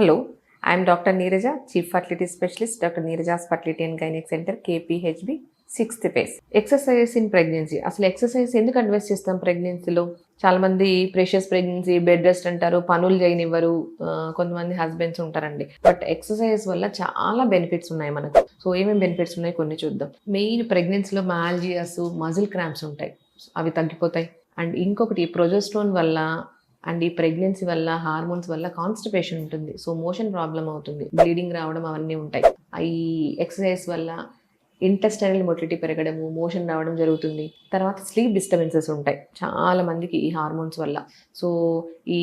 Hello, I am Dr. Neeraja, Chief Fertility Specialist, Dr. Neeraja's Fertility and Gynec Center, KPHB, 6th phase. Exercises in pregnancy. అసలు exercise ఎందుకు advice చేస్తాం ప్రెగ్నెన్సీలో? చాలా మంది precious pregnancy, bed rest అంటారు, పనులు చేయనివ్వరు, కొంతమంది హస్బెండ్స్ ఉంటారండి. బట్ ఎక్సర్సైజ్ వల్ల చాలా బెనిఫిట్స్ ఉన్నాయి మనకు. సో ఏమేమి బెనిఫిట్స్ ఉన్నాయి కొన్ని చూద్దాం. మెయిన్ ప్రెగ్నెన్సీలో మ్యాల్జియాస్, మజిల్ క్రాంప్స్ ఉంటాయి, అవి తగ్గిపోతాయి. అండ్ ఇంకొకటి ప్రొజెస్ట్రాన్ వల్ల అండ్ ఈ ప్రెగ్నెన్సీ వల్ల హార్మోన్స్ వల్ల కాన్స్టిపేషన్ ఉంటుంది, సో మోషన్ ప్రాబ్లం అవుతుంది, బ్లీడింగ్ రావడం అవన్నీ ఉంటాయి. ఈ ఎక్సర్సైజ్ వల్ల ఇంటెస్టైనల్ మొటిలిటీ పెరగడము, మోషన్ రావడం జరుగుతుంది. తర్వాత స్లీప్ డిస్టర్బెన్సెస్ ఉంటాయి చాలా మందికి ఈ హార్మోన్స్ వల్ల. సో ఈ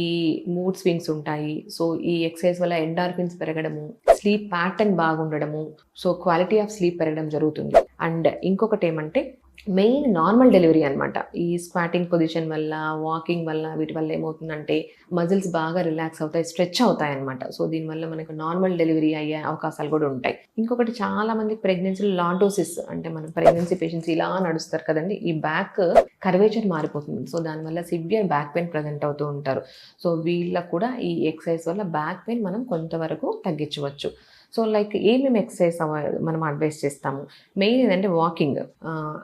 మూడ్ స్వింగ్స్ ఉంటాయి. సో ఈ ఎక్సర్సైజ్ వల్ల ఎండార్ఫిన్స్ పెరగడము, స్లీప్ ప్యాటర్న్ బాగుండడము, సో క్వాలిటీ ఆఫ్ స్లీప్ పెరగడం జరుగుతుంది. అండ్ ఇంకొకటి ఏమంటే మెయిన్ నార్మల్ డెలివరీ అనమాట. ఈ స్క్వాటింగ్ పొజిషన్ వల్ల, వాకింగ్ వల్ల, వీటి వల్ల ఏమవుతుందంటే మజిల్స్ బాగా రిలాక్స్ అవుతాయి, స్ట్రెచ్ అవుతాయి అనమాట. సో దీనివల్ల మనకు నార్మల్ డెలివరీ అయ్యే అవకాశాలు కూడా ఉంటాయి. ఇంకొకటి చాలా మందికి ప్రెగ్నెన్సీలో లాంటోసిస్, అంటే మనం ప్రెగ్నెన్సీ పేషెంట్స్ ఇలా నడుస్తారు కదండి, ఈ బ్యాక్ కర్వేచర్ మారిపోతుంది. సో దానివల్ల సివియర్ బ్యాక్ పెయిన్ ప్రజెంట్ అవుతూ ఉంటారు. సో వీళ్ళకు కూడా ఈ ఎక్సర్సైజ్ వల్ల బ్యాక్ పెయిన్ మనం కొంతవరకు తగ్గించవచ్చు. సో లైక్ ఏమేమి ఎక్సర్సైజ్ మనం అడ్వైస్ చేస్తాము? మెయిన్ ఏంటంటే walking,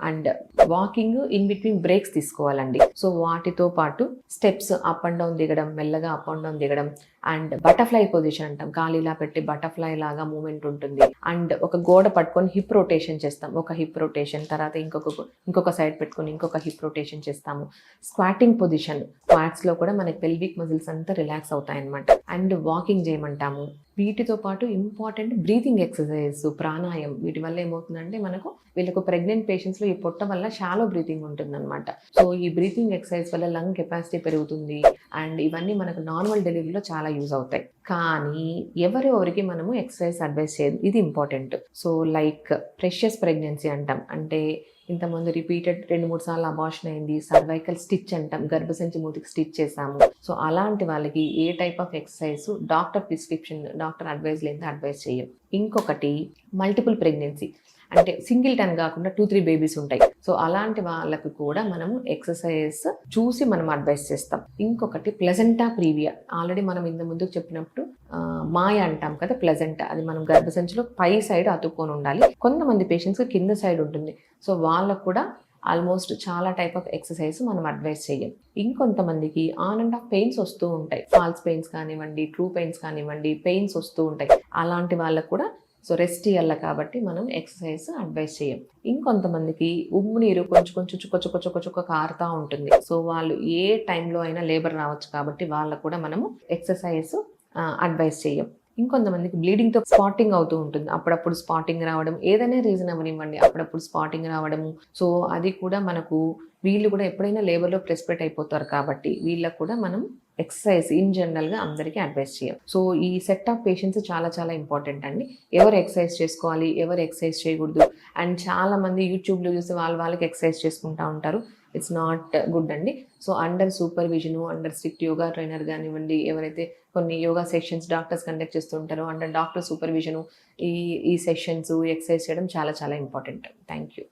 and walking in between breaks తీసుకోవాలండి. సో వాటితో పాటు స్టెప్స్ అప్ అండ్ డౌన్ దిగడం, మెల్లగా అప్ అండ్ డౌన్ దిగడం, అండ్ బటర్ఫ్లై పొజిషన్ అంటాం, గాలిలా పెట్టి బటర్ఫ్లై లాగా మూమెంట్ ఉంటుంది. అండ్ ఒక గోడ పట్టుకొని హిప్ రొటేషన్ చేస్తాం, ఒక హిప్ రొటేషన్, తర్వాత ఇంకొక సైడ్ పెట్టుకొని ఇంకొక హిప్ రొటేషన్ చేస్తాము. స్క్వాటింగ్ పొజిషన్, స్క్వాట్స్లో కూడా మనకి పెల్విక్ మజిల్స్ అంతా రిలాక్స్ అవుతాయి అనమాట. అండ్ వాకింగ్ చేయమంటాము. వీటితో పాటు ఇంపార్టెంట్ బ్రీతింగ్ ఎక్సర్సైజ్, ప్రాణాయామం. వీటి వల్ల ఏమవుతుందంటే మనకు వీళ్ళకు ప్రెగ్నెంట్ పేషెంట్స్లో ఈ పొట్ట వల్ల షాలో బ్రీతింగ్ ఉంటుందన్నమాట. సో ఈ బ్రీతింగ్ ఎక్సర్సైజ్ వల్ల లంగ్ కెపాసిటీ పెరుగుతుంది. అండ్ ఇవన్నీ మనకు నార్మల్ డెలివరీలో చాలా యూజ్ అవుతాయి. కానీ ఎవరికి మనము ఎక్సర్సైజ్ అడ్వైస్ చేయదు, ఇది important. So like precious pregnancy అంటాం, అంటే ఇంతకుముందు రిపీటెడ్ 2-3 సార్లు అబార్షన్ అయింది, సర్వైకల్ స్టిచ్ అంటాం, గర్భసంచి మూతికి స్టిచ్ చేసాము. సో అలాంటి వాళ్ళకి ఏ type of exercise doctor prescription, doctor advice లేదా అడ్వైస్ చేయం. ఇంకొకటి మల్టిపుల్ ప్రెగ్నెన్సీ, అంటే సింగిల్ టన్ కాకుండా 2-3 బేబీస్ ఉంటాయి. సో అలాంటి వాళ్ళకు కూడా మనము ఎక్సర్సైజ్ చూసి మనం అడ్వైస్ చేస్తాం. ఇంకొకటి ప్లెజెంటా ప్రీవియా, ఆల్రెడీ మనం ఇంత ముందుకు చెప్పినప్పుడు మాయ అంటాం కదా, ప్లెజెంటా, అది మనం గర్భసంచిలో పై సైడ్ అతుక్కొని ఉండాలి. కొంతమంది పేషెంట్స్ కింద సైడ్ ఉంటుంది. సో వాళ్ళకు కూడా ఆల్మోస్ట్ చాలా టైప్ ఆఫ్ ఎక్సర్సైజ్ మనం అడ్వైస్ చేయం. ఇంకొంతమందికి ఆన్ అండ్ ఆఫ్ పెయిన్స్ వస్తూ ఉంటాయి, ఫాల్స్ పెయిన్స్ కానివ్వండి, ట్రూ పెయిన్స్ కానివ్వండి, పెయిన్స్ వస్తూ ఉంటాయి. అలాంటి వాళ్ళకు కూడా సో రెస్ట్ ఇవ్వాలి కాబట్టి మనం ఎక్సర్సైజ్ అడ్వైస్ చేయం. ఇంకొంతమందికి ఉమ్ము నీరు కొంచెం చుక్క కారుతూ ఉంటుంది. సో వాళ్ళు ఏ టైంలో అయినా లేబర్ రావచ్చు కాబట్టి వాళ్ళకు కూడా మనము ఎక్సర్సైజ్ అడ్వైస్ చేయం. ఇంకొంతమందికి బ్లీడింగ్తో స్పాటింగ్ అవుతూ ఉంటుంది, అప్పుడప్పుడు స్పాటింగ్ రావడం, ఏదైనా రీజన్ అవనివ్వండి, అప్పుడప్పుడు స్పాటింగ్ రావడము. సో అది కూడా మనకు వీళ్ళు కూడా ఎప్పుడైనా లేబర్లో ప్రెస్పెక్ట్ అయిపోతారు కాబట్టి వీళ్ళకు కూడా మనం ఎక్సర్సైజ్ ఇన్ జనరల్గా అందరికీ అడ్వైస్ చేయం. సో ఈ సెట్ ఆఫ్ పేషెంట్స్ చాలా చాలా ఇంపార్టెంట్ అండి. ఎవరు ఎక్సర్సైజ్ చేసుకోవాలి, ఎవరు ఎక్సర్సైజ్ చేయకూడదు, అండ్ చాలామంది యూట్యూబ్లో చూసి వాళ్ళకి ఎక్సర్సైజ్ చేసుకుంటూ ఉంటారు. ఇట్స్ నాట్ గుడ్ అండి. So under supervision, under strict yoga trainer కానివ్వండి, ఎవరైతే కొన్ని యోగా సెషన్స్ డాక్టర్స్ కండక్ట్ చేస్తుంటారో అండర్ డాక్టర్ సూపర్విజను ఈ సెషన్స్ ఎక్సర్సైజ్ చేయడం చాలా చాలా ఇంపార్టెంట్. Thank you.